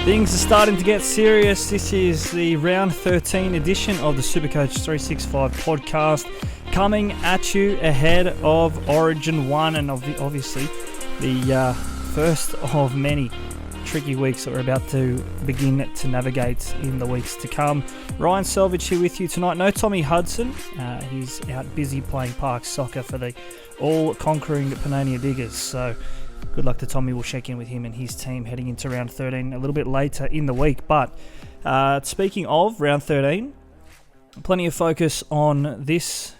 Things are starting to get serious. This is the round 13 edition of the SuperCoach365 podcast, coming at you ahead of Origin 1 and obviously the first of many tricky weeks that we're about to begin to navigate in the weeks to come. Ryan Selvage here with you tonight. No Tommy Hudson. He's out busy playing park soccer for the all-conquering Panania Diggers. So good luck to Tommy. We'll check in with him and his team heading into round 13 a little bit later in the week. But speaking of round 13, plenty of focus on this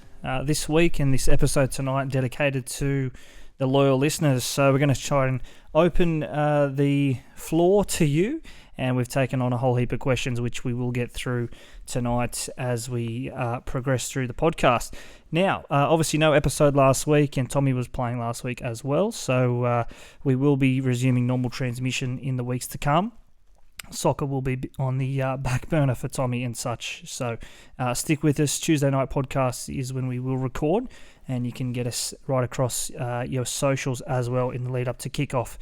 week and this episode tonight dedicated to the loyal listeners. So we're going to try and open the floor to you, and we've taken on a whole heap of questions which we will get through tonight as we progress through the podcast. Now, obviously no episode last week, and Tommy was playing last week as well, so we will be resuming normal transmission in the weeks to come. Soccer will be on the back burner for Tommy and such, so stick with us. Tuesday night podcast is when we will record, and you can get us right across your socials as well in the lead up to kickoff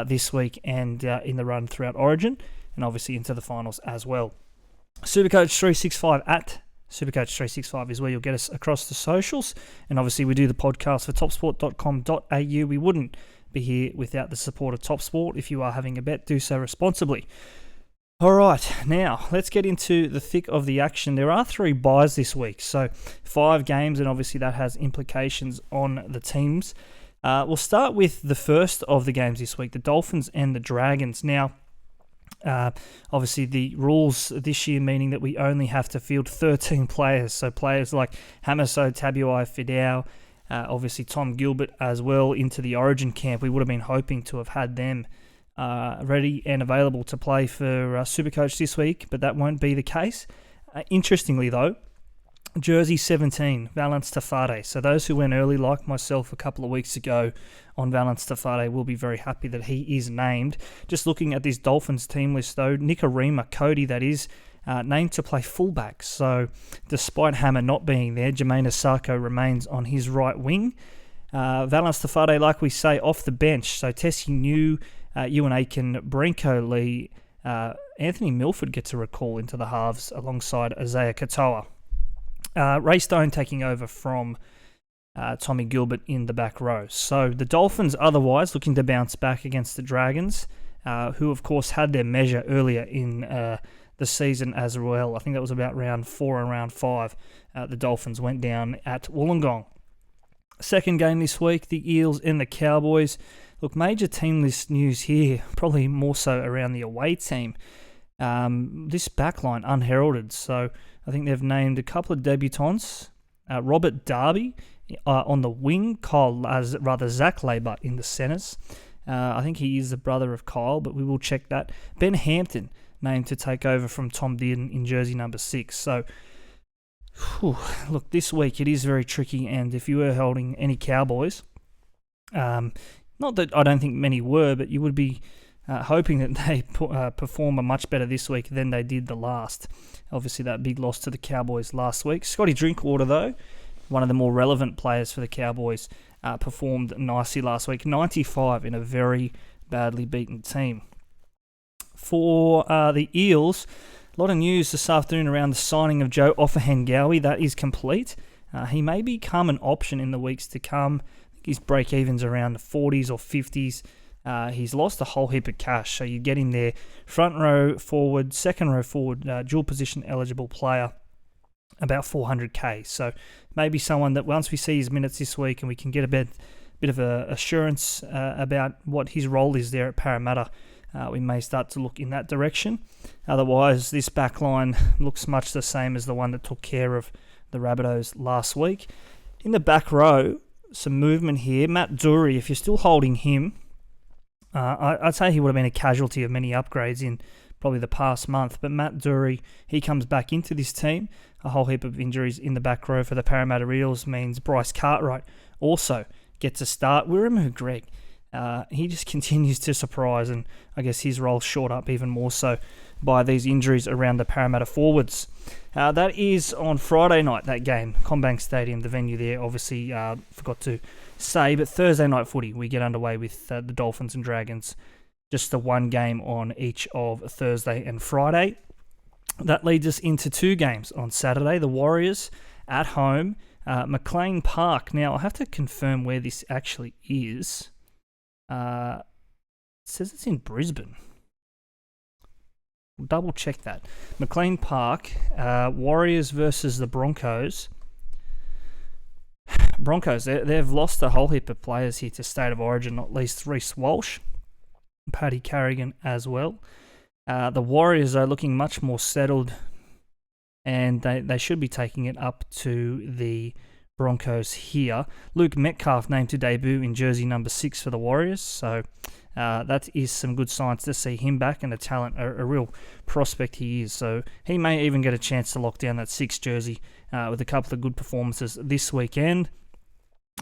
this week and in the run throughout Origin, and obviously into the finals as well. SuperCoach365 at SuperCoach365 is where you'll get us across the socials, and obviously we do the podcast for topsport.com.au. We wouldn't be here without the support of TopSport. If you are having a bet, do so responsibly. All right, now let's get into the thick of the action. There are 3 buys this week, so 5 games, and obviously that has implications on the teams. We'll start with the first of the games this week, the Dolphins and the Dragons. Now, obviously the rules this year meaning that we only have to field 13 players, so players like Hamiso, Tabuai, Fidel, obviously Tom Gilbert as well into the Origin camp. We would have been hoping to have had them ready and available to play for SuperCoach this week, but that won't be the case. Interestingly though, Jersey 17, Valence Tafade. So those who went early, like myself a couple of weeks ago on Valence Tafade, will be very happy that he is named. Just looking at this Dolphins team list though, Nicarima, Cody that is, named to play fullback. So despite Hammer not being there, Jermaine Asako remains on his right wing. Valence Tafade, like we say, off the bench. So Tessie New, Ewan Aiken, Brenko Lee, Anthony Milford gets a recall into the halves alongside Isaiah Katoa. Ray Stone taking over from Tommy Gilbert in the back row. So the Dolphins otherwise looking to bounce back against the Dragons, who of course had their measure earlier in the season as well. I think that was about round 4 and round 5. The Dolphins went down at Wollongong. Second game this week, the Eels and the Cowboys. Look, major team list news here, probably more so around the away team. This backline unheralded, so I think they've named a couple of debutants. Robert Darby on the wing, Zach Labour in the centres. I think he is the brother of Kyle, but we will check that. Ben Hampton named to take over from Tom Dearden in jersey number 6. So, look, this week it is very tricky, and if you were holding any Cowboys, not that I don't think many were, but you would be hoping that they perform much better this week than they did the last. Obviously, that big loss to the Cowboys last week. Scotty Drinkwater, though, one of the more relevant players for the Cowboys, performed nicely last week. 95 in a very badly beaten team. For the Eels, a lot of news this afternoon around the signing of Joe Offahengawi. That is complete. He may become an option in the weeks to come. I think his break-even's around the 40s or 50s. He's lost a whole heap of cash, so you get him there. Front row forward, second row forward, dual position eligible player, about 400k. So maybe someone that once we see his minutes this week and we can get a bit of assurance about what his role is there at Parramatta, we may start to look in that direction. Otherwise, this back line looks much the same as the one that took care of the Rabbitohs last week. In the back row, some movement here. Matt Dury, if you're still holding him, I'd say he would have been a casualty of many upgrades in probably the past month. But Matt Dury, he comes back into this team. A whole heap of injuries in the back row for the Parramatta Eels means Bryce Cartwright also gets a start. Wiramu Greg, he just continues to surprise, and I guess his role's short up even more so by these injuries around the Parramatta forwards. That is on Friday night, that game, CommBank Stadium, the venue there. Obviously, forgot to say, but Thursday night footy, we get underway with the Dolphins and Dragons just the one game on each of Thursday and Friday. That leads us into 2 games on Saturday. The Warriors at home, McLean Park. Now, I have to confirm where this actually is. It says it's in Brisbane. We'll double check that. McLean Park, Warriors versus the Broncos. Broncos, they've lost a whole heap of players here to State of Origin, not least Reece Walsh, Paddy Carrigan as well. The Warriors are looking much more settled, and they should be taking it up to the Broncos here. Luke Metcalf named to debut in jersey number 6 for the Warriors, so that is some good signs to see him back, and a talent, a real prospect he is. So he may even get a chance to lock down that 6 jersey with a couple of good performances this weekend.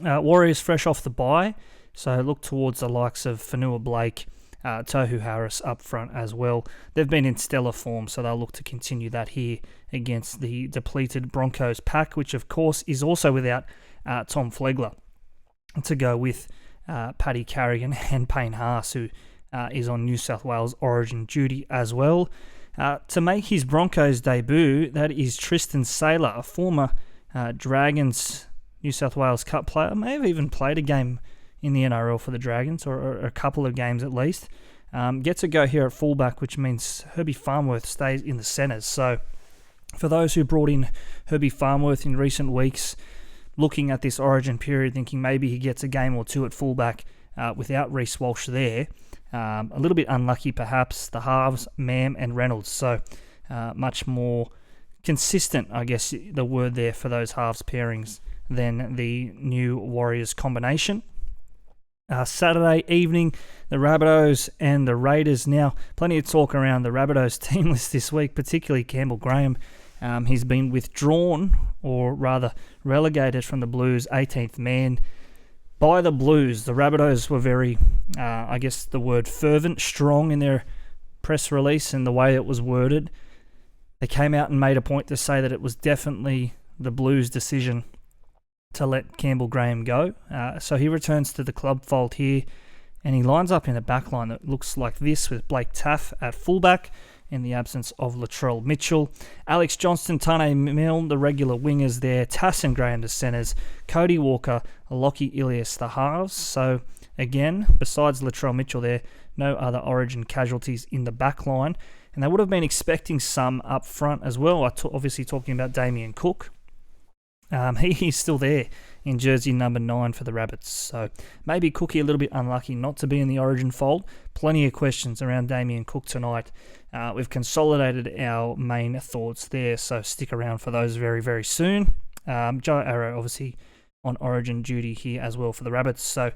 Warriors fresh off the bye, so look towards the likes of Fanua Blake, Tohu Harris up front as well. They've been in stellar form, so they'll look to continue that here against the depleted Broncos pack, which of course is also without Tom Flegler to go with Paddy Carrigan and Payne Haas, who is on New South Wales Origin duty as well. To make his Broncos debut, that is Tristan Saylor, a former Dragons New South Wales Cup player. May have even played a game in the NRL for the Dragons, or a couple of games at least. Gets a go here at fullback, which means Herbie Farnworth stays in the centres. So for those who brought in Herbie Farnworth in recent weeks, looking at this Origin period, thinking maybe he gets a game or 2 at fullback without Reece Walsh there, a little bit unlucky perhaps. The halves, Mam and Reynolds, so much more consistent, I guess the word there for those halves pairings, than the new Warriors combination. Saturday evening, the Rabbitohs and the Raiders. Now, plenty of talk around the Rabbitohs team list this week, particularly Campbell Graham. He's been withdrawn, or rather relegated from the Blues, 18th man, by the Blues. The Rabbitohs were very, I guess the word fervent, strong in their press release and the way it was worded. They came out and made a point to say that it was definitely the Blues' decision to let Campbell Graham go. So he returns to the club fold here, and he lines up in a backline that looks like this, with Blake Taff at fullback in the absence of Latrell Mitchell. Alex Johnston, Tane Milne, the regular wingers there. Tass and Graham the centres. Cody Walker, Lockie Ilias the halves. So again, besides Latrell Mitchell there, no other Origin casualties in the backline. And they would have been expecting some up front as well. Obviously talking about Damien Cook. He's still there in jersey number 9 for the Rabbits. So maybe Cookie a little bit unlucky not to be in the Origin fold. Plenty of questions around Damien Cook tonight. We've consolidated our main thoughts there, so stick around for those very, very soon. Joe Arrow obviously on Origin duty here as well for the Rabbits. So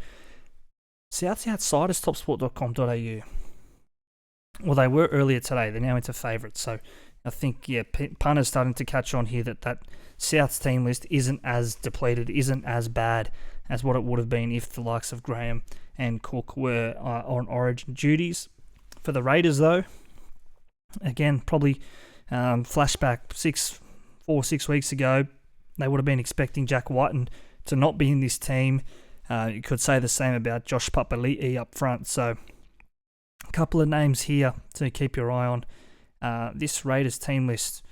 South's Outsiders, topsport.com.au. Well, they were earlier today. They're now into favourites. So I think, punters starting to catch on here that South's team list isn't as depleted, isn't as bad as what it would have been if the likes of Graham and Cook were on Origin duties. For the Raiders, though, again, probably flashback 6 weeks ago, they would have been expecting Jack Whiten to not be in this team. You could say the same about Josh Papali'i up front. So a couple of names here to keep your eye on. This Raiders team list,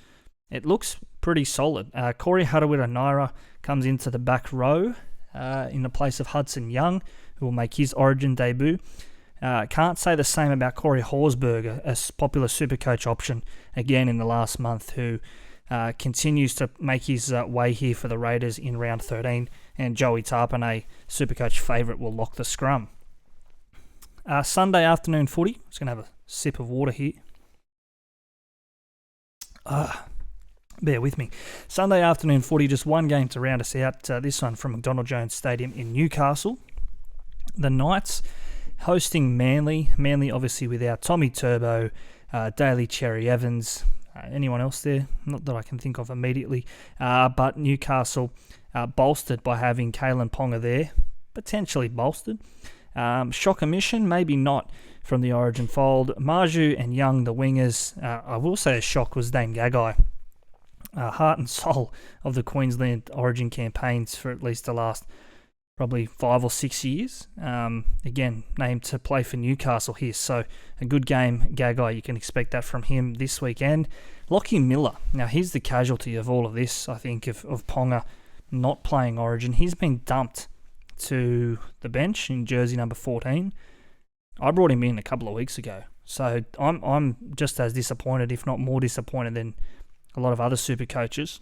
it looks pretty solid. Corey Harawira-Naera comes into the back row in the place of Hudson Young, who will make his Origin debut. Can't say the same about Corey Horsburgh, a popular SuperCoach option again in the last month, who continues to make his way here for the Raiders in round 13, and Joey Tarpanay, SuperCoach favourite, will lock the scrum. Sunday afternoon footy. I'm just going to have a sip of water here. Bear with me. Sunday afternoon footy, just one game to round us out. This one from McDonald Jones Stadium in Newcastle. The Knights hosting Manly. Manly obviously without Tommy Turbo, Daly Cherry Evans. Anyone else there? Not that I can think of immediately. But Newcastle bolstered by having Kalen Ponga there. Potentially bolstered. Shock omission, maybe not from the Origin fold. Marju and Young, the wingers. I will say a shock was Dane Gagai. Heart and soul of the Queensland Origin campaigns for at least the last probably 5 or 6 years. Again, named to play for Newcastle here, so a good game, Gagai. You can expect that from him this weekend. Lachie Miller. Now, he's the casualty of all of this, I think, of Ponga not playing Origin. He's been dumped to the bench in jersey number 14. I brought him in a couple of weeks ago, so I'm just as disappointed, if not more disappointed, than a lot of other super coaches.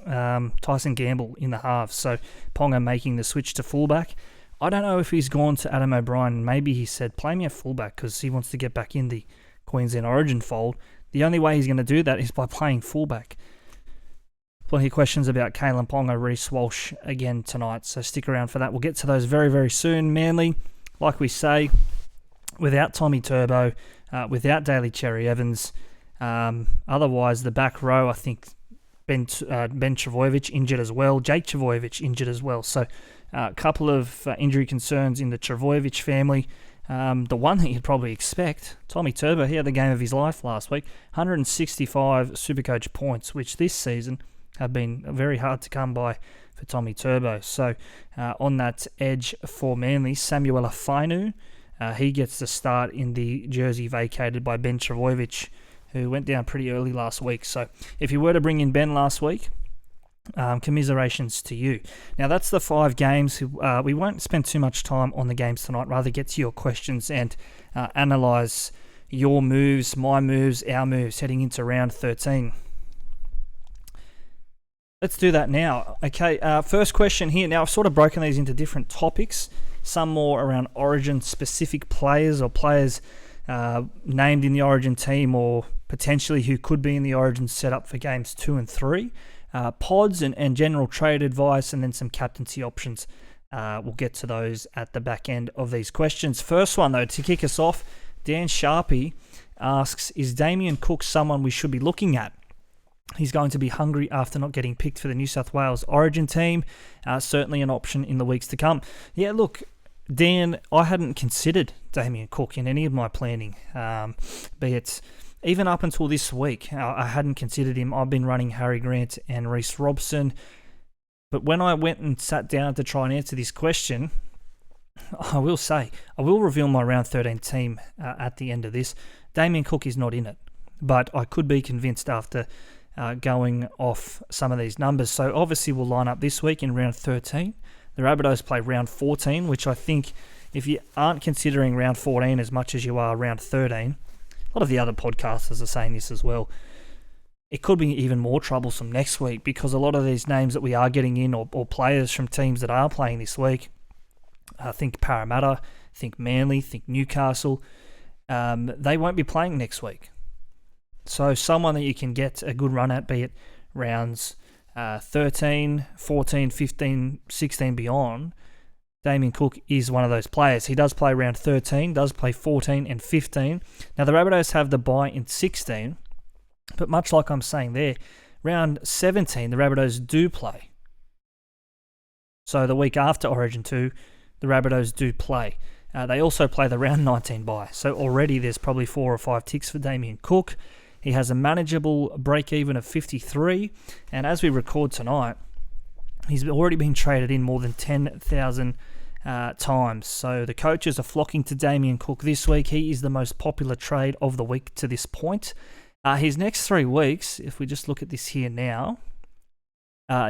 Tyson Gamble in the halves, so Ponga making the switch to fullback. I don't know if he's gone to Adam O'Brien. Maybe he said, play me at fullback because he wants to get back in the Queensland Origin fold. The only way he's going to do that is by playing fullback. Plenty of questions about Kalen Ponga, Reece Walsh again tonight, so stick around for that. We'll get to those very, very soon. Manly, like we say, without Tommy Turbo, without Daly Cherry Evans, otherwise the back row, I think Ben Trbojevic injured as well, Jake Trbojevic injured as well, so a couple of injury concerns in the Trbojevic family. The one that you'd probably expect, Tommy Turbo, he had the game of his life last week, 165 SuperCoach points, which this season have been very hard to come by for Tommy Turbo. So on that edge for Manly, Samuela Fainu, he gets the start in the jersey vacated by Ben Trbojevic, who went down pretty early last week. So if you were to bring in Ben last week, commiserations to you. Now that's the 5 games. We won't spend too much time on the games tonight, rather get to your questions and analyse your moves, my moves, our moves heading into round 13. Let's do that now. Okay, first question here. Now I've sort of broken these into different topics, some more around Origin-specific players or players named in the Origin team or potentially who could be in the Origin setup for games 2 and 3. Pods and general trade advice, and then some captaincy options. We'll get to those at the back end of these questions. First one, though, to kick us off, Dan Sharpie asks, is Damien Cook someone we should be looking at? He's going to be hungry after not getting picked for the New South Wales Origin team. Certainly an option in the weeks to come. Yeah, look, Dan, I hadn't considered Damien Cook in any of my planning, be it even up until this week. I hadn't considered him. I've been running Harry Grant and Reece Robson. But when I went and sat down to try and answer this question, I will say, I will reveal my round 13 team at the end of this. Damien Cook is not in it, but I could be convinced after going off some of these numbers. So obviously we'll line up this week in round 13. The Rabbitohs play round 14, which I think if you aren't considering round 14 as much as you are round 13, a lot of the other podcasters are saying this as well, it could be even more troublesome next week because a lot of these names that we are getting in or players from teams that are playing this week, I think Parramatta, think Manly, think Newcastle, they won't be playing next week. So someone that you can get a good run at, be it rounds 13, 14, 15, 16 beyond, Damien Cook is one of those players. He does play round 13, does play 14 and 15. Now the Rabbitohs have the bye in 16, but much like I'm saying there, round 17 the Rabbitohs do play. So the week after Origin 2, the Rabbitohs do play. They also play the round 19 bye. So already there's probably 4 or 5 ticks for Damien Cook. He has a manageable break-even of 53, and as we record tonight, he's already been traded in more than 10,000 times. So the coaches are flocking to Damien Cook this week. He is the most popular trade of the week to this point. His next 3 weeks, if we just look at this here now,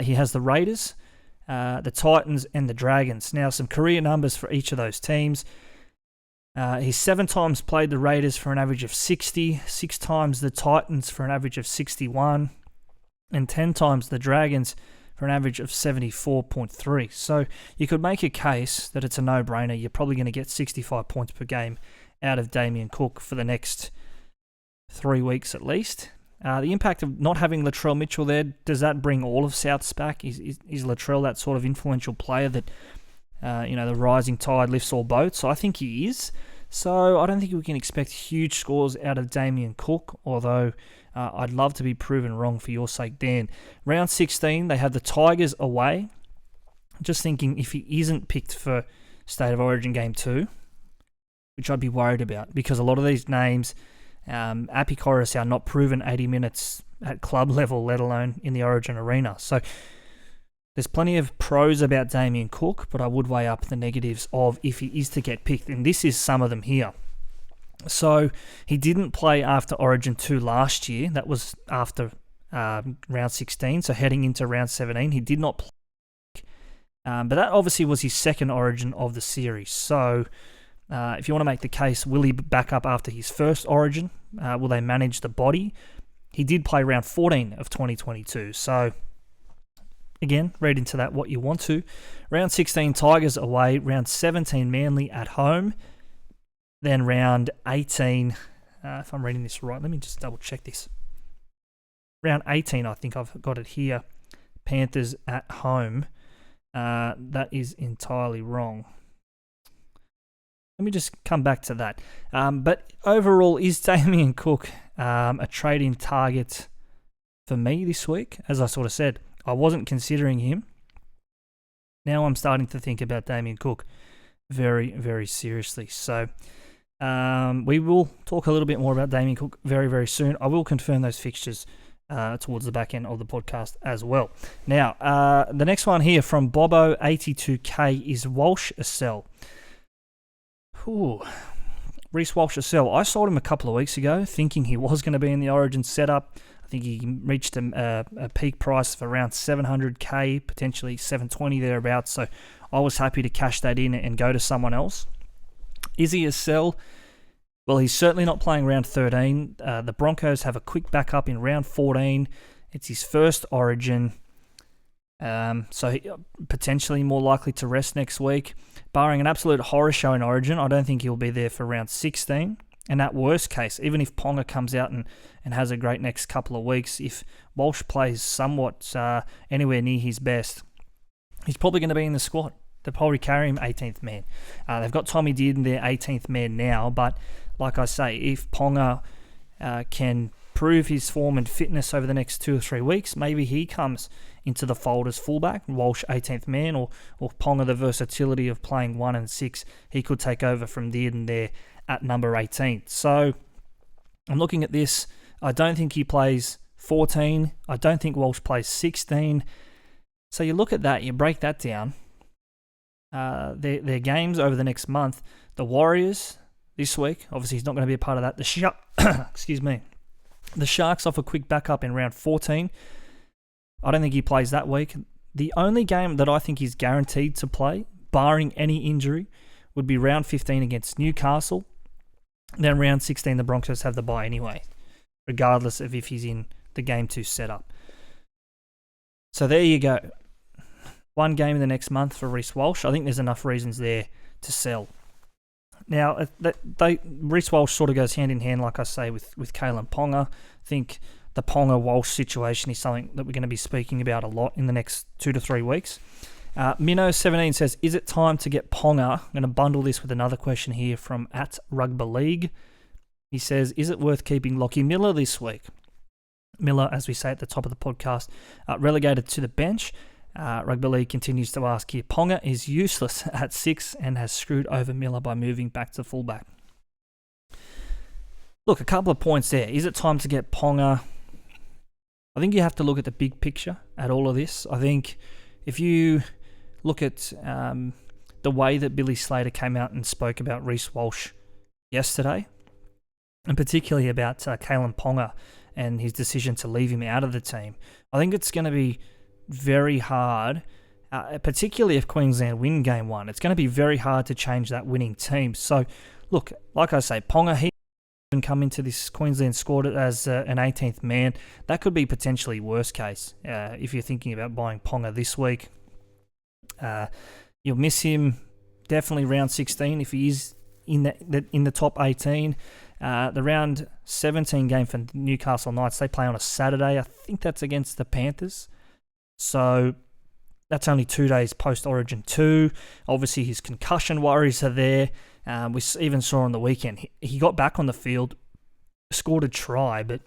he has the Raiders, the Titans, and the Dragons. Now, some career numbers for each of those teams. He's 7 times played the Raiders for an average of 60, 6 times the Titans for an average of 61, and 10 times the Dragons for an average of 74.3. So you could make a case that it's a no-brainer. You're probably going to get 65 points per game out of Damien Cook for the next 3 weeks at least. The impact of not having Latrell Mitchell there, does that bring all of Souths back? Is Latrell that sort of influential player that, the rising tide lifts all boats? I think he is. So I don't think we can expect huge scores out of Damien Cook, although I'd love to be proven wrong for your sake, Dan. Round 16, they have the Tigers away. Just thinking if he isn't picked for State of Origin Game 2, which I'd be worried about, because a lot of these names, Api Koroisau, not proven 80 minutes at club level, let alone in the Origin arena. So There's plenty of pros about Damien Cook, but I would weigh up the negatives of if he is to get picked, and this is some of them here. So he didn't play after Origin 2 last year. That was after round 16, so heading into round 17, he did not play. But that obviously was his second Origin of the series. So if you want to make the case, will he back up after his first Origin? Will they manage the body? He did play round 14 of 2022. So again, read into that what you want to. Round 16, Tigers away. Round 17, Manly at home. Then round 18, if I'm reading this right, let me just double check this. Round 18, I think I've got it here. Panthers at home. That is entirely wrong. Let me just come back to that. But overall, is Damien Cook a trade-in target for me this week? As I sort of said, I wasn't considering him. Now I'm starting to think about Damien Cook very, very seriously. So we will talk a little bit more about Damien Cook very, very soon. I will confirm those fixtures towards the back end of the podcast as well. Now, the next one here from Bobo82K is Walsh a sell. Reece Walsh a sell. I sold him a couple of weeks ago thinking he was going to be in the Origin setup. I think he reached a peak price of around 700k, potentially 720 thereabouts. So I was happy to cash that in and go to someone else. Is he a sell? Well, he's certainly not playing round 13. The Broncos have a quick backup in round 14. It's his first Origin. So potentially more likely to rest next week. Barring an absolute horror show in Origin, I don't think he'll be there for round 16. And that worst case, even if Ponga comes out and has a great next couple of weeks, if Walsh plays somewhat anywhere near his best, he's probably going to be in the squad. They'll probably carry him 18th man. They've got Tommy Dearden in their 18th man now, but like I say, if Ponga can prove his form and fitness over the next 2 or 3 weeks, maybe he comes into the fold as fullback, Walsh 18th man, or Ponga the versatility of playing 1 and 6, he could take over from Dearden there at number 18. So I'm looking at this. I don't think he plays 14. I don't think Walsh plays 16. So you look at that, you break that down. Their games over the next month. The Warriors this week, obviously he's not going to be a part of that. Excuse me. The Sharks off a quick backup in round 14. I don't think he plays that week. The only game that I think he's guaranteed to play, barring any injury, would be round 15 against Newcastle. Then round 16, the Broncos have the bye anyway, regardless of if he's in the game 2 setup. So there you go. One game in the next month for Reece Walsh. I think there's enough reasons there to sell. Now, Reece Walsh sort of goes hand in hand, like I say, with Kalen Ponga. I think the Ponga-Walsh situation is something that we're going to be speaking about a lot in the next 2 to 3 weeks. Minnow17 says, is it time to get Ponga? I'm going to bundle this with another question here from @RugbyLeague. He says, is it worth keeping Lockie Miller this week? Miller, as we say at the top of the podcast, relegated to the bench. Rugby League continues to ask here, Ponga is useless at 6 and has screwed over Miller by moving back to fullback. Look, a couple of points there. Is it time to get Ponga? I think you have to look at the big picture at all of this. I think if you look at the way that Billy Slater came out and spoke about Reece Walsh yesterday, and particularly about Kalen Ponga and his decision to leave him out of the team, I think it's going to be very hard, particularly if Queensland win game 1. It's going to be very hard to change that winning team. So, look, like I say, Ponga, he can come into this Queensland squad as an 18th man. That could be potentially worst case if you're thinking about buying Ponga this week. You'll miss him definitely round 16 if he is in the top 18. The round 17 game for Newcastle Knights, they play on a Saturday. I think that's against the Panthers. So that's only 2 days post-Origin 2. Obviously, his concussion worries are there. We even saw on the weekend, he got back on the field, scored a try, but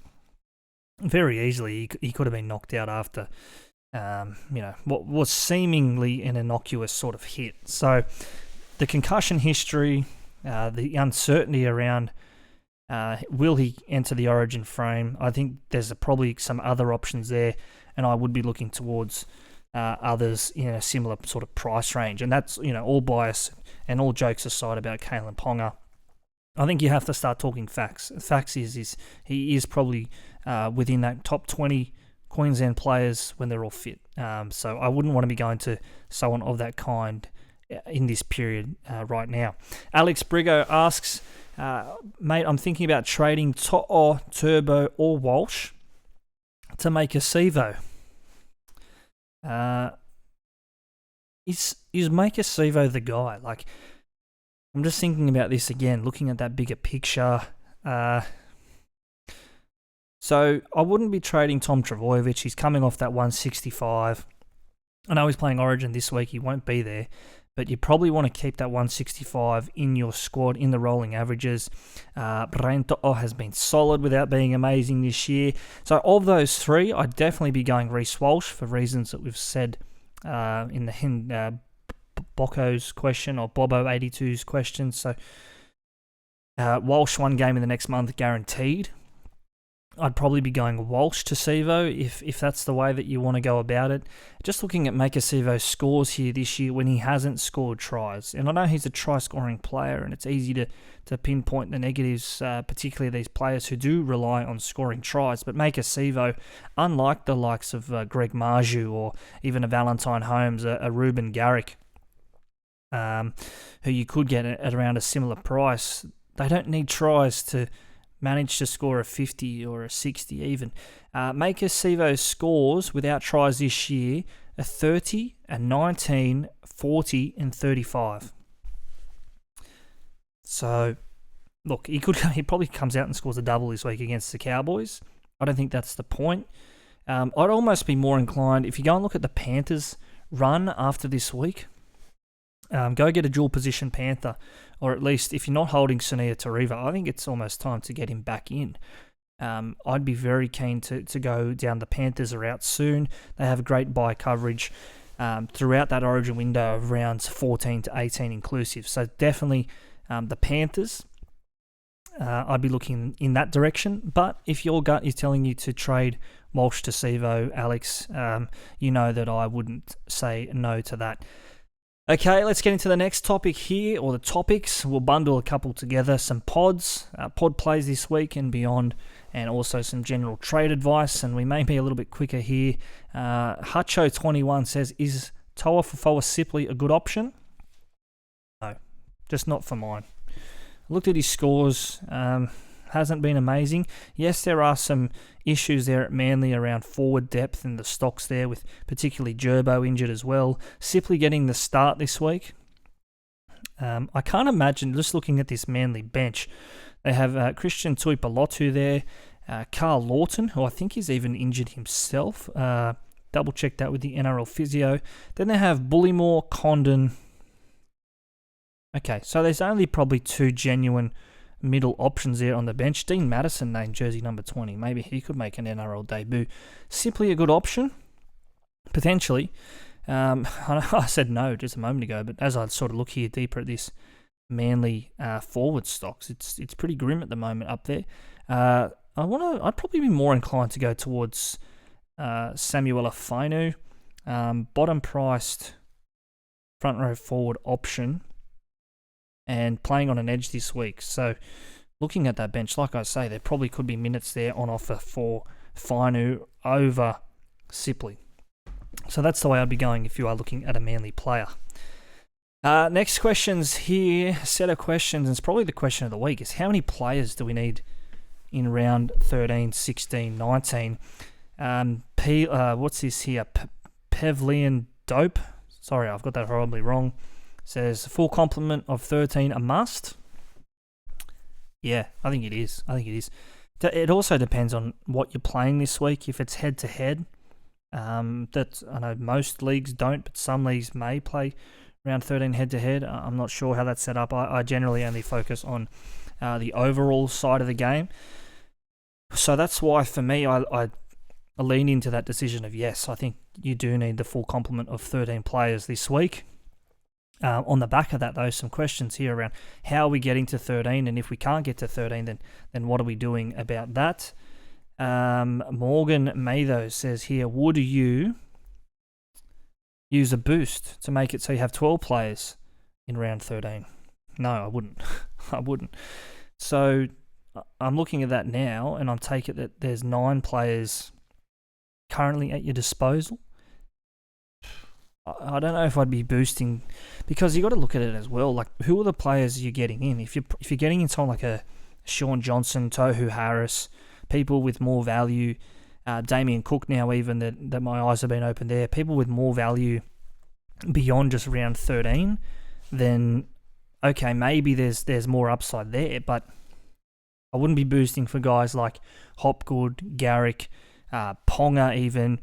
very easily he could have been knocked out after what was seemingly an innocuous sort of hit. So the concussion history, the uncertainty around will he enter the Origin frame, I think there's probably some other options there, and I would be looking towards others in a similar sort of price range. And that's, all bias and all jokes aside about Kalen Ponga. I think you have to start talking facts. Facts is he is probably within that top 20 Queensland players when they're all fit. So I wouldn't want to be going to someone of that kind in this period right now. Alex Brigo asks, mate, I'm thinking about trading To'o, Turbo or Walsh to make a Sevo. Is make a Sevo the guy? Like, I'm just thinking about this again, looking at that bigger picture. So I wouldn't be trading Tom Trbojevic. He's coming off that 165. I know he's playing Origin this week. He won't be there. But you probably want to keep that 165 in your squad in the rolling averages. Brian To'o has been solid without being amazing this year. So of those three, I'd definitely be going Reece Walsh for reasons that we've said in Bocco's question or Bobo82's question. So Walsh 1 game in the next month guaranteed. I'd probably be going Walsh to Sevo if that's the way that you want to go about it. Just looking at Maker Sevo's scores here this year when he hasn't scored tries. And I know he's a try-scoring player and it's easy to pinpoint the negatives, particularly these players who do rely on scoring tries. But Maker Sevo, unlike the likes of Greg Marju or even a Valentine Holmes, a Ruben Garrick, who you could get at around a similar price, they don't need tries to managed to score a 50 or a 60 even. Maker Sevo's scores without tries this year are 30, a 19, 40 and 35. So, look, he probably comes out and scores a double this week against the Cowboys. I don't think that's the point. I'd almost be more inclined, if you go and look at the Panthers' run after this week, go get a dual position Panther, or at least if you're not holding Sunia Tariva, I think it's almost time to get him back in. I'd be very keen to go down the Panthers route soon. They have great buy coverage throughout that Origin window of rounds 14 to 18 inclusive. So definitely the Panthers, I'd be looking in that direction. But if your gut is telling you to trade Walsh to Sevo, Alex, you know that I wouldn't say no to that. Okay, let's get into the next topic here, or the topics. We'll bundle a couple together, some pods, pod plays this week and beyond, and also some general trade advice, and we may be a little bit quicker here. Hutcho21 says, is Toa Fofoa Sipley a good option? No, just not for mine. Looked at his scores, hasn't been amazing. Yes, there are some issues there at Manly around forward depth and the stocks there, with particularly Gerbo injured as well. Sipley getting the start this week. I can't imagine, just looking at this Manly bench, they have Christian Tuipulotu there, Carl Lawton, who I think is even injured himself. Double check that with the NRL physio. Then they have Bullymore, Condon. Okay, so there's only probably 2 genuine middle options there on the bench. Dean Madison named jersey number 20. Maybe he could make an NRL debut. Simply a good option, potentially. I said no just a moment ago, but as I sort of look here deeper at this Manly forward stocks, it's pretty grim at the moment up there. I'd probably be more inclined to go towards Samuela Fainu, bottom priced front row forward option, and playing on an edge this week. So looking at that bench, like I say, there probably could be minutes there on offer for Fainu over Sipley. So that's the way I'd be going if you are looking at a Manly player. Next questions here, set of questions, and it's probably the question of the week, is how many players do we need in round 13, 16, 19? What's this here? Pevlian Dope. Sorry, I've got that horribly wrong. Says full complement of 13 a must. Yeah, I think it is. It also depends on what you're playing this week. If it's head to head, I know most leagues don't, but some leagues may play round 13 head to head. I'm not sure how that's set up. I generally only focus on the overall side of the game. So that's why for me, I lean into that decision of yes, I think you do need the full complement of 13 players this week. On the back of that, though, some questions here around how are we getting to 13, and if we can't get to 13, then what are we doing about that? Morgan Matho says here, would you use a boost to make it so you have 12 players in round 13? No, I wouldn't. I wouldn't. So I'm looking at that now, and I'm taking that there's 9 players currently at your disposal. I don't know if I'd be boosting, because you got to look at it as well. Like, who are the players you're getting in? If you're getting in someone like a Sean Johnson, Tohu Harris, people with more value, Damien Cook now, even that my eyes have been open there, people with more value beyond just round 13, then okay, maybe there's more upside there, but I wouldn't be boosting for guys like Hopgood, Garrick, Ponga even.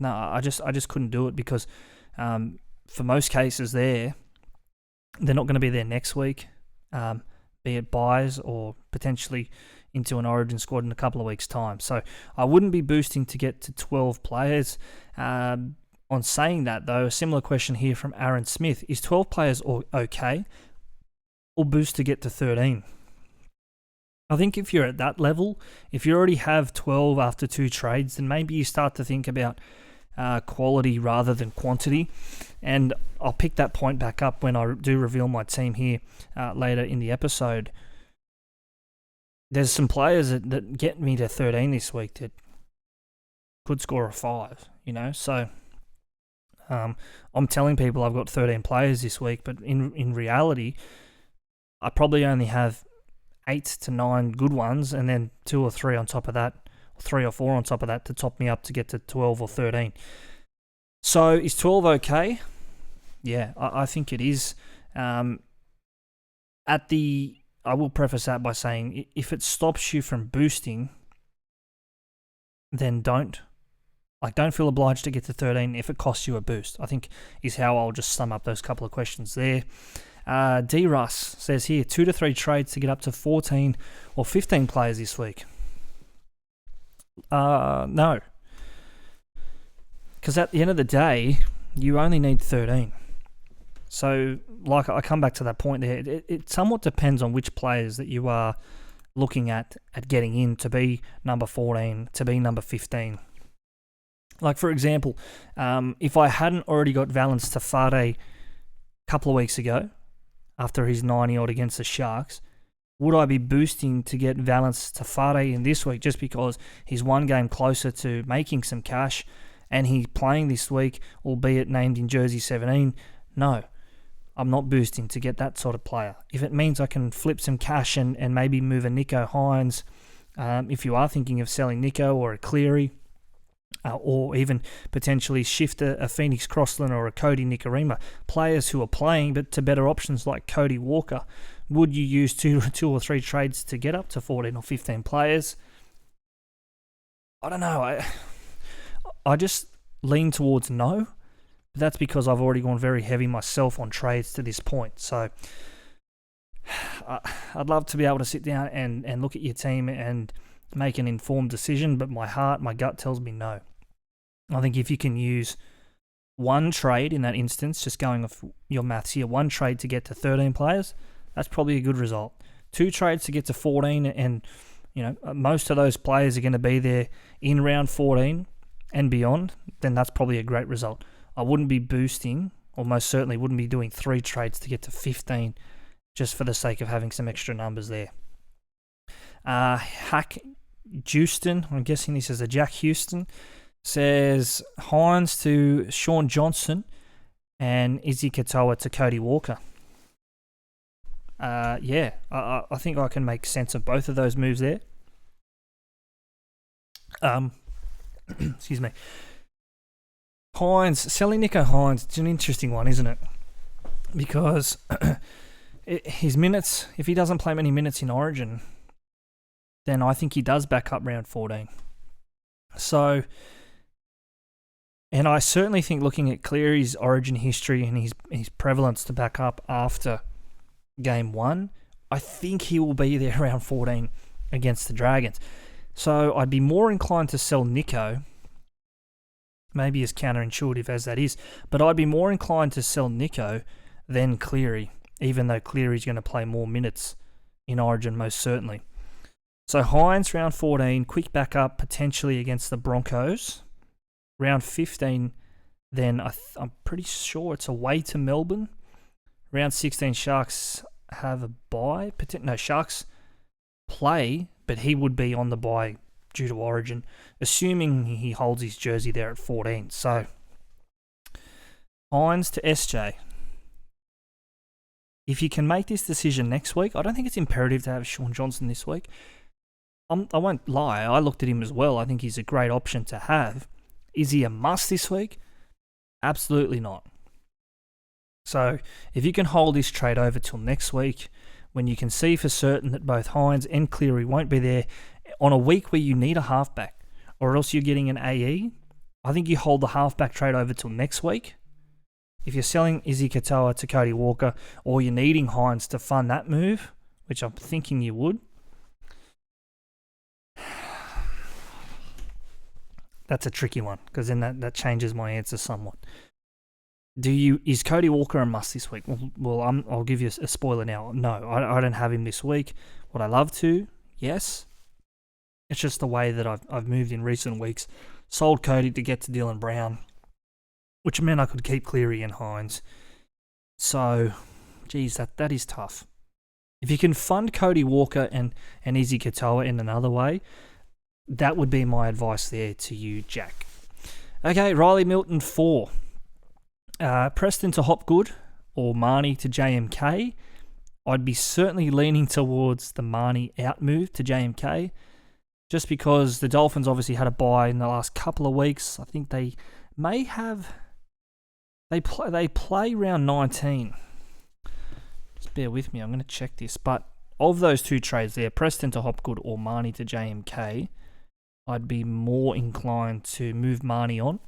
No, I just couldn't do it, because for most cases they're not going to be there next week, be it buys or potentially into an Origin squad in a couple of weeks' time. So I wouldn't be boosting to get to 12 players. On saying that, though, a similar question here from Aaron Smith. Is 12 players okay, or boost to get to 13? I think if you're at that level, if you already have 12 after 2 trades, then maybe you start to think about quality rather than quantity. And I'll pick that point back up when I do reveal my team here later in the episode. There's some players that get me to 13 this week that could score a 5, so I'm telling people I've got 13 players this week, but in reality, I probably only have 8 to 9 good ones, and then 2 or 3 on top of that, or 3 or 4 on top of that to top me up to get to 12 or 13. So is 12 okay? Yeah, I think it is. I will preface that by saying, if it stops you from boosting, then don't. Don't feel obliged to get to 13 if it costs you a boost, I think is how I'll just sum up those couple of questions there. D. Russ says here, 2 to 3 trades to get up to 14 or 15 players this week. No. Because at the end of the day, you only need 13. So, I come back to that point there. It somewhat depends on which players that you are looking at getting in to be number 14, to be number 15. For example, if I hadn't already got Valence Tafade a couple of weeks ago, after his 90-odd against the Sharks, would I be boosting to get Valence Tafade in this week just because he's one game closer to making some cash and he's playing this week, albeit named in jersey 17? No, I'm not boosting to get that sort of player. If it means I can flip some cash and maybe move a Nico Hines, if you are thinking of selling Nico or a Cleary, or even potentially shift a Phoenix Crossland or a Cody Nikorima, players who are playing but to better options like Cody Walker, would you use two or three trades to get up to 14 or 15 players? I don't know. I just lean towards no, but that's because I've already gone very heavy myself on trades to this point. So I'd love to be able to sit down and look at your team and make an informed decision, but my gut tells me no. I think if you can use one trade in that instance, just going off your maths here, one trade to get to 13 players, that's probably a good result. 2 trades to get to 14, and most of those players are going to be there in round 14 and beyond, then that's probably a great result. I wouldn't be boosting, or most certainly wouldn't be doing 3 trades to get to 15 just for the sake of having some extra numbers there. Hack Houston, I'm guessing this is a Jack Houston, says Hines to Sean Johnson and Izzy Katoa to Cody Walker. I think I can make sense of both of those moves there. Excuse me. Hines, selling Nico Hines, it's an interesting one, isn't it? Because his minutes, if he doesn't play many minutes in Origin, then I think he does back up round 14. So, and I certainly think looking at Cleary's Origin history and his prevalence to back up after game 1, I think he will be there around 14 against the Dragons. So I'd be more inclined to sell Nico, maybe as counterintuitive as that is, but I'd be more inclined to sell Nico than Cleary, even though Cleary's going to play more minutes in Origin most certainly. So Hines, round 14, quick backup potentially against the Broncos. Round 15, then I'm pretty sure it's away to Melbourne. Round 16, Sharks have a bye. No, Sharks play, but he would be on the bye due to Origin, assuming he holds his jersey there at 14. So, Hines to SJ. If you can make this decision next week, I don't think it's imperative to have Shaun Johnson this week. I won't lie, I looked at him as well. I think he's a great option to have. Is he a must this week? Absolutely not. So, if you can hold this trade over till next week, when you can see for certain that both Hines and Cleary won't be there on a week where you need a halfback, or else you're getting an AE, I think you hold the halfback trade over till next week. If you're selling Izzy Katoa to Cody Walker, or you're needing Hines to fund that move, which I'm thinking you would, that's a tricky one, because then that changes my answer somewhat. Is Cody Walker a must this week? Well, I'll give you a spoiler now. No, I don't have him this week. Would I love to? Yes. It's just the way that I've moved in recent weeks. Sold Cody to get to Dylan Brown, which meant I could keep Cleary and Hines. So, geez, that is tough. If you can fund Cody Walker and Izzy Katoa in another way, that would be my advice there to you, Jack. Okay, Riley Milton 4. Preston to Hopgood or Marnie to JMK. I'd be certainly leaning towards the Marnie out move to JMK, just because the Dolphins obviously had a bye in the last couple of weeks. I think they may have... They play round 19. Just bear with me, I'm going to check this. But of those two trades there, Preston to Hopgood or Marnie to JMK, I'd be more inclined to move Marnie on.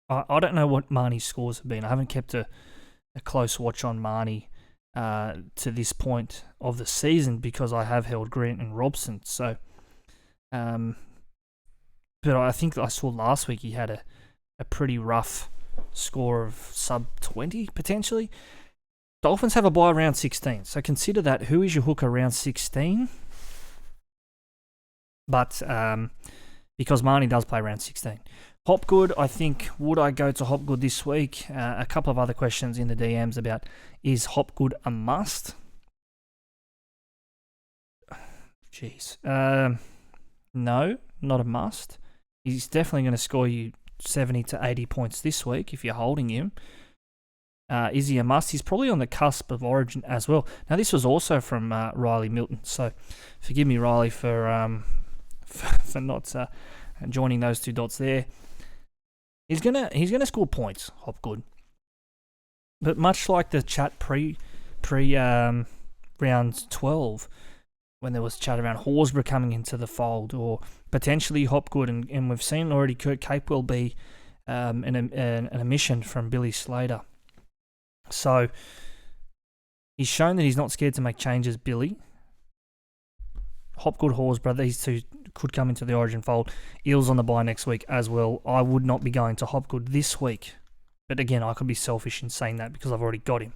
I don't know what Marnie's scores have been. I haven't kept a close watch on Marnie to this point of the season, because I have held Grant and Robson. So, but I think I saw last week he had a pretty rough score of sub 20 potentially. Dolphins have a bye round 16, so consider that. Who is your hooker round 16? But because Marnie does play round 16. Hopgood, I think, would I go to Hopgood this week? A couple of other questions in the DMs about, is Hopgood a must? Jeez. No, not a must. He's definitely going to score you 70 to 80 points this week if you're holding him. Is he a must? He's probably on the cusp of Origin as well. Now, this was also from Riley Milton, so forgive me, Riley, for not joining those two dots there. He's gonna score points, Hopgood. But much like the chat pre round 12, when there was chat around Horsburgh coming into the fold, or potentially Hopgood, and we've seen already Kurt Capewell be an omission from Billy Slater. So he's shown that he's not scared to make changes, Billy. Hopgood, Horsburgh, these two could come into the Origin fold. Eels on the bye next week as well. I would not be going to Hopgood this week. But again, I could be selfish in saying that because I've already got him.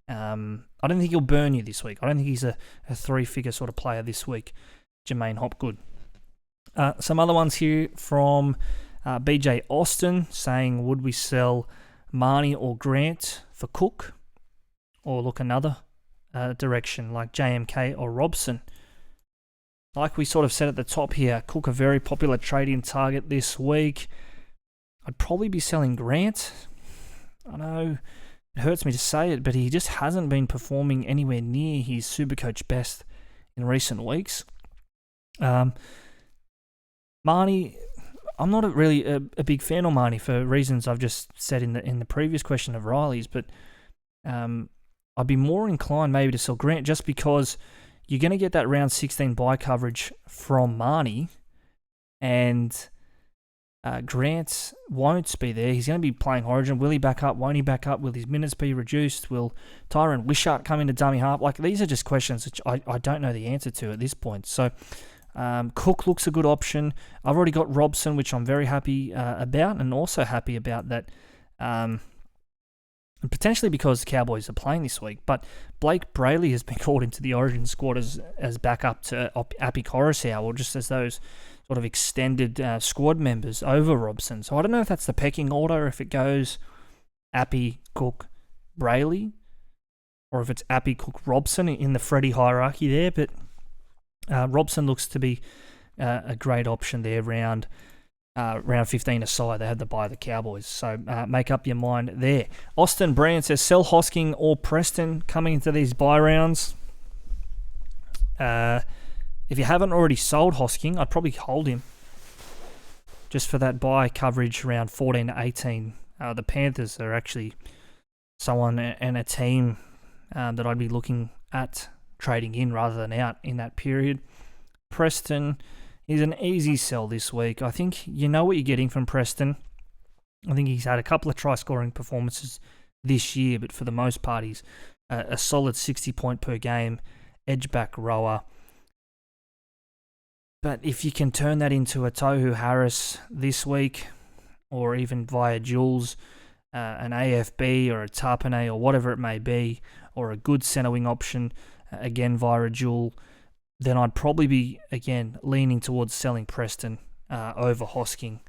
I don't think he'll burn you this week. I don't think he's a three-figure sort of player this week, Jermaine Hopgood. Some other ones here from BJ Austin saying, would we sell Marnie or Grant for Cook? Or look another direction like JMK or Robson? Like we sort of said at the top here, Cook a very popular trade-in target this week. I'd probably be selling Grant. I know it hurts me to say it, but he just hasn't been performing anywhere near his SuperCoach best in recent weeks. Marnie, I'm not really a big fan of Marnie for reasons I've just said in the previous question of Riley's, but I'd be more inclined maybe to sell Grant just because you're going to get that round 16 bye coverage from Marnie, and Grant won't be there. He's going to be playing Origin. Will he back up? Won't he back up? Will his minutes be reduced? Will Tyrone Wishart come into dummy half? Like, these are just questions which I don't know the answer to at this point. So Cook looks a good option. I've already got Robson, which I'm very happy about, and also happy about that. And potentially because the Cowboys are playing this week. But Blake Brayley has been called into the Origin squad as backup to Api Coruscant, or just as those sort of extended squad members over Robson. So I don't know if that's the pecking order, if it goes Appy, Cook, Brayley, or if it's Appy, Cook, Robson in the Freddie hierarchy there. But Robson looks to be a great option there round 15 aside. They had to buy the Cowboys. So make up your mind there. Austin Brand says, sell Hosking or Preston coming into these bye rounds. If you haven't already sold Hosking, I'd probably hold him just for that buy coverage around 14 to 18. The Panthers are actually someone and a team that I'd be looking at trading in rather than out in that period. Preston is an easy sell this week. I think you know what you're getting from Preston. I think he's had a couple of try-scoring performances this year, but for the most part, he's a solid 60-point per game edge-back rower. But if you can turn that into a Tohu Harris this week, or even via Jules, an AFB or a Tarpanay or whatever it may be, or a good centre wing option, again via a Jewel, then I'd probably be, again, leaning towards selling Preston over Hosking.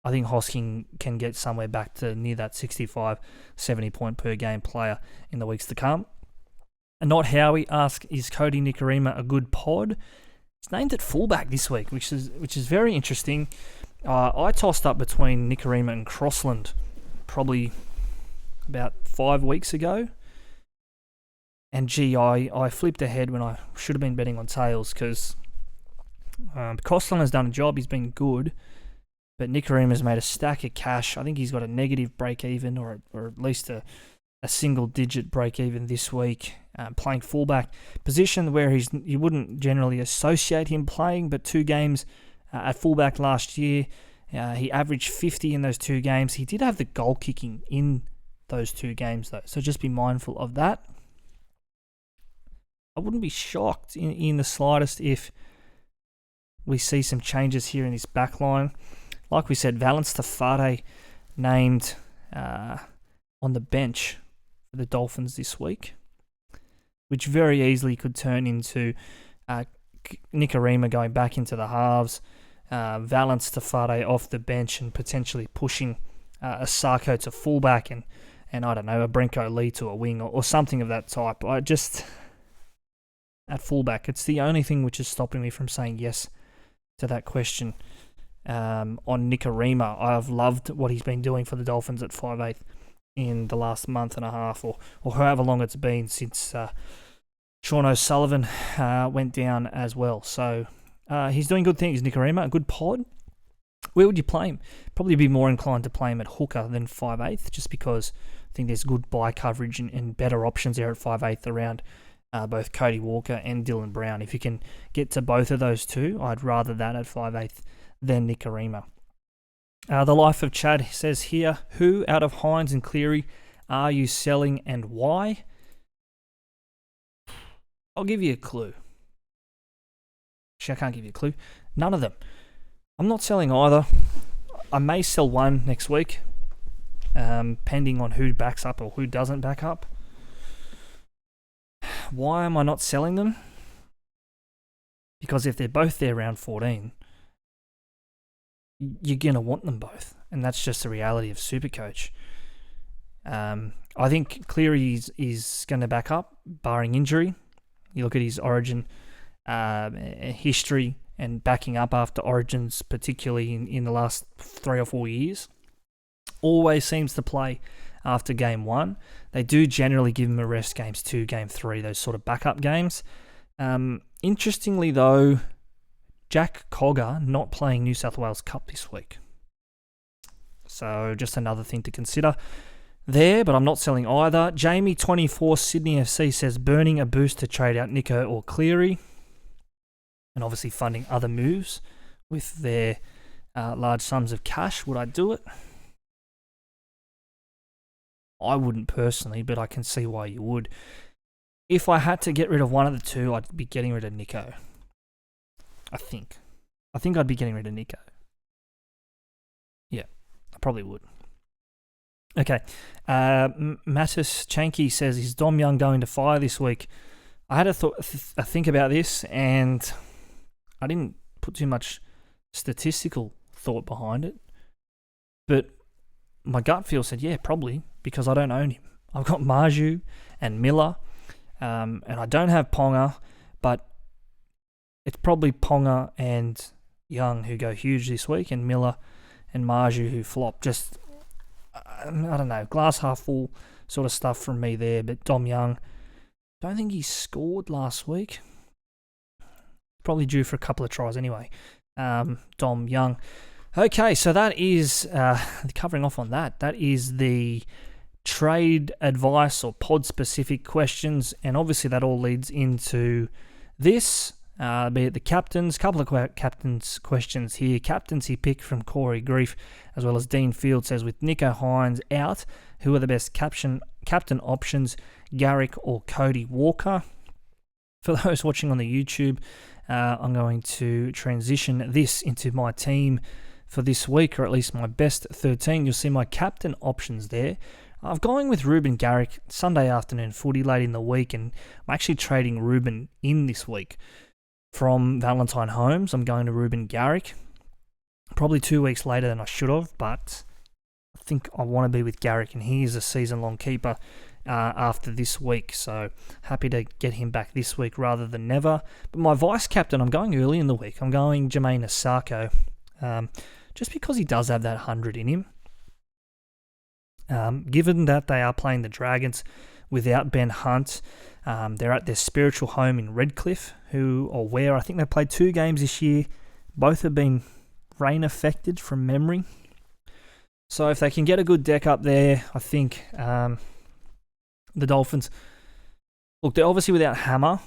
I think Hosking can get somewhere back to near that 65, 70 point per game player in the weeks to come. And Not Howie asks, is Cody Nikorima a good pod? He's named at fullback this week, which is very interesting. I tossed up between Nikorima and Crossland probably about 5 weeks ago. And gee, I flipped ahead when I should have been betting on tails, because Crossland has done a job. He's been good. But Nikorima's made a stack of cash. I think he's got a negative break-even, or at least a single-digit break-even this week, playing fullback. Position where you wouldn't generally associate him playing, but 2 games at fullback last year. He averaged 50 in those 2 games. He did have the goal kicking in those 2 games, though, so just be mindful of that. I wouldn't be shocked in the slightest if we see some changes here in this back line. Like we said, Valence Tafade named on the bench for the Dolphins this week, which very easily could turn into Nikorima going back into the halves, Valence Tafade off the bench and potentially pushing a Sarko to fullback and I don't know, a Brenko Lee to a wing or something of that type. At fullback, it's the only thing which is stopping me from saying yes to that question. On Nikorima, I've loved what he's been doing for the Dolphins at 5'8" in the last month and a half or however long it's been since Sean O'Sullivan went down as well. So he's doing good things, Nikorima, a good pod. Where would you play him? Probably be more inclined to play him at hooker than 5'8", just because I think there's good buy coverage and better options there at 5'8" around both Cody Walker and Dylan Brown. If you can get to both of those two, I'd rather that at 5'8" than Nikorima. The Life of Chad says here, who out of Hines and Cleary are you selling and why? I'll give you a clue. Actually, I can't give you a clue. None of them. I'm not selling either. I may sell one next week, pending on who backs up or who doesn't back up. Why am I not selling them? Because if they're both there around 14, you're going to want them both. And that's just the reality of SuperCoach. I think Cleary is going to back up, barring injury. You look at his Origin history and backing up after Origins, particularly in the last 3 or 4 years. Always seems to play after game 1. They do generally give him a rest games 2, game 3, those sort of backup games. Interestingly, though, Jack Cogger not playing New South Wales Cup this week. So just another thing to consider there, but I'm not selling either. Jamie24 Sydney FC says burning a boost to trade out Nico or Cleary, and obviously funding other moves with their large sums of cash. Would I do it? I wouldn't personally, but I can see why you would. If I had to get rid of one of the two, I'd be getting rid of Nico. I think I'd be getting rid of Nico. Yeah, I probably would. Okay. Mattis Chanky says, is Dom Young going to fire this week? I had a think about this, and I didn't put too much statistical thought behind it. But my gut feel said, yeah, probably, because I don't own him. I've got Marju and Miller, and I don't have Ponga, but it's probably Ponga and Young who go huge this week, and Miller and Marju who flop. Just, I don't know, glass half full sort of stuff from me there. But Dom Young, don't think he scored last week. Probably due for a couple of tries anyway. Dom Young. Okay, so that is, covering off on that, that is the trade advice or pod-specific questions, and obviously that all leads into this, be it the captains, couple of captains questions here. Captaincy pick from Corey Grief, as well as Dean Field says, with Nico Hines out, who are the best captain options, Garrick or Cody Walker? For those watching on the YouTube, I'm going to transition this into my team for this week, or at least my best 13. You'll see my captain options there. I'm going with Ruben Garrick, Sunday afternoon footy late in the week, and I'm actually trading Ruben in this week. From Valentine Holmes, I'm going to Ruben Garrick. Probably 2 weeks later than I should have, but I think I want to be with Garrick, and he is a season-long keeper after this week, so happy to get him back this week rather than never. But my vice-captain, I'm going early in the week. I'm going Jermaine Asako, just because he does have that 100 in him. Given that they are playing the Dragons without Ben Hunt, they're at their spiritual home in Redcliffe, where I think they played 2 games this year. Both have been rain affected from memory. So if they can get a good deck up there, I think the Dolphins, look, they're obviously without Hammer,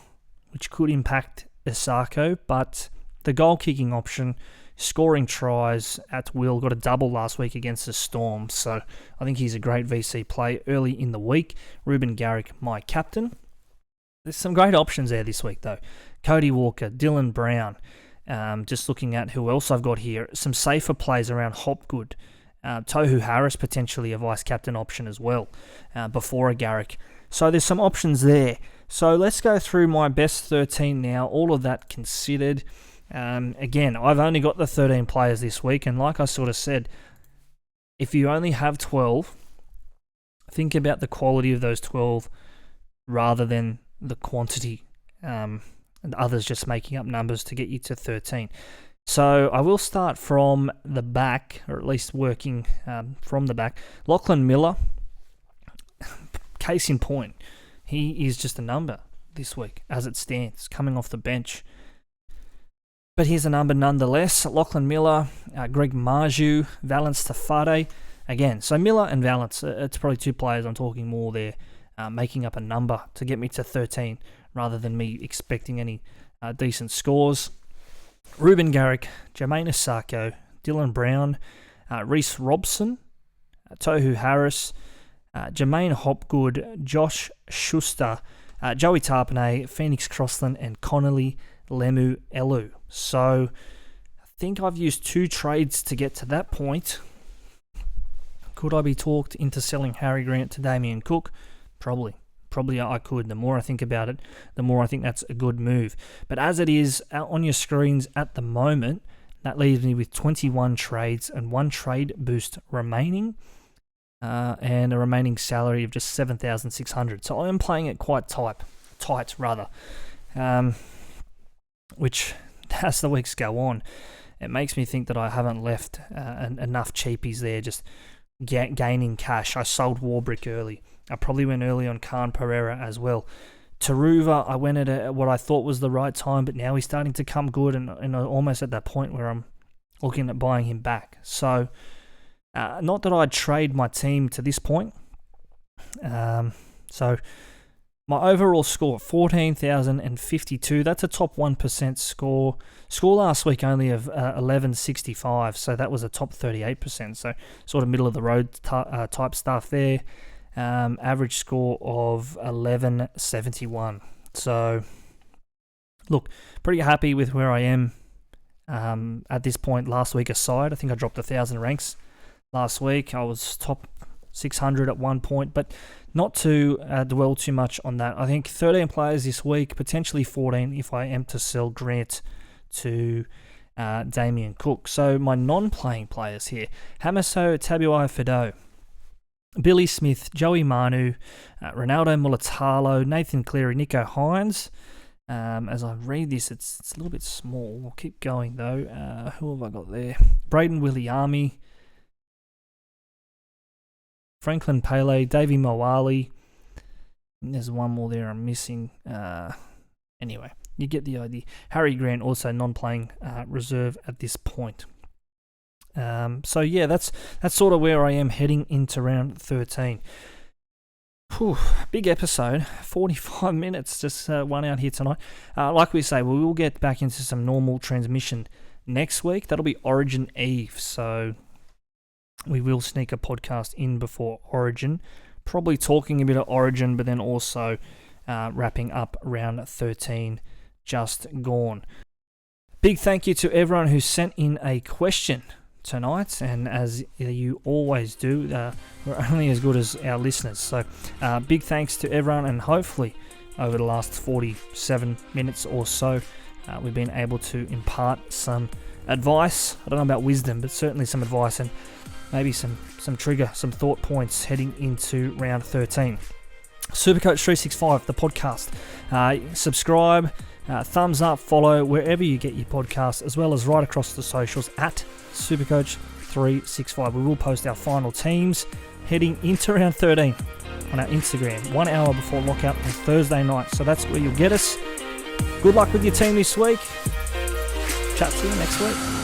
which could impact Asako, but the goal kicking option, scoring tries at will, got a double last week against the Storm, so I think he's a great VC play early in the week. Ruben Garrick, my captain. There's some great options there this week, though. Cody Walker, Dylan Brown. Just looking at who else I've got here. Some safer plays around Hopgood. Tohu Harris, potentially a vice-captain option as well, before a Garrick. So there's some options there. So let's go through my best 13 now, all of that considered. Again, I've only got the 13 players this week, and like I sort of said, if you only have 12, think about the quality of those 12 rather than the quantity, and others just making up numbers to get you to 13. So I will start from the back, or at least working from the back. Lachlan Miller, case in point, he is just a number this week as it stands, coming off the bench. But here's a number nonetheless. Lachlan Miller, Greg Marju, Valence Tafade. Again, so Miller and Valence, it's probably 2 players I'm talking more there, making up a number to get me to 13 rather than me expecting any decent scores. Ruben Garrick, Jermaine Asako, Dylan Brown, Reece Robson, Tohu Harris, Jermaine Hopgood, Josh Schuster, Joey Tarpanay, Phoenix Crossland, and Connolly Lemu Elu. So I think I've used 2 trades to get to that point. Could I be talked into selling Harry Grant to Damien Cook? Probably I could. The more I think about it, the more I think that's a good move. But as it is out on your screens at the moment, that leaves me with 21 trades and 1 trade boost remaining, and a remaining salary of just 7,600. So I am playing it quite tight rather. Which, as the weeks go on, it makes me think that I haven't left enough cheapies there just gaining cash. I sold Warbrick early. I probably went early on Khan Pereira as well. Taruva, I went at what I thought was the right time, but now he's starting to come good, and almost at that point where I'm looking at buying him back. So, not that I'd trade my team to this point. So, my overall score, 14,052. That's a top 1% score. Score last week only of 1165, so that was a top 38%. So, sort of middle of the road type stuff there. Average score of 1171. So, look, pretty happy with where I am at this point. Last week aside, I think I dropped 1,000 ranks last week. I was top 600 at one point, but not to dwell too much on that. I think 13 players this week, potentially 14 if I am to sell Grant to Damien Cook. So my non-playing players here: Hamiso Tabuai-Fidow, Billy Smith, Joey Manu, Ronaldo Mulatalo, Nathan Cleary, Nico Hines. As I read this, it's a little bit small. We'll keep going though. Who have I got there? Braden Williami, Franklin Pele, Davey Moali. There's one more there I'm missing. Anyway, you get the idea. Harry Grant also non-playing reserve at this point. So yeah, that's sort of where I am heading into round 13. Whew, big episode, 45 minutes, just one out here tonight. Like we say, we will get back into some normal transmission next week. That'll be Origin Eve, so we will sneak a podcast in before Origin, probably talking a bit of Origin, but then also wrapping up round 13 just gone. Big thank you to everyone who sent in a question tonight, and as you always do, we're only as good as our listeners, so big thanks to everyone, and hopefully over the last 47 minutes or so we've been able to impart some advice. I don't know about wisdom, but certainly some advice, and maybe some trigger, some thought points heading into round 13. SuperCoach365, the podcast. Subscribe, thumbs up, follow wherever you get your podcasts, as well as right across the socials at SuperCoach365. We will post our final teams heading into round 13 on our Instagram 1 hour before lockout on Thursday night. So that's where you'll get us. Good luck with your team this week. Chat to you next week.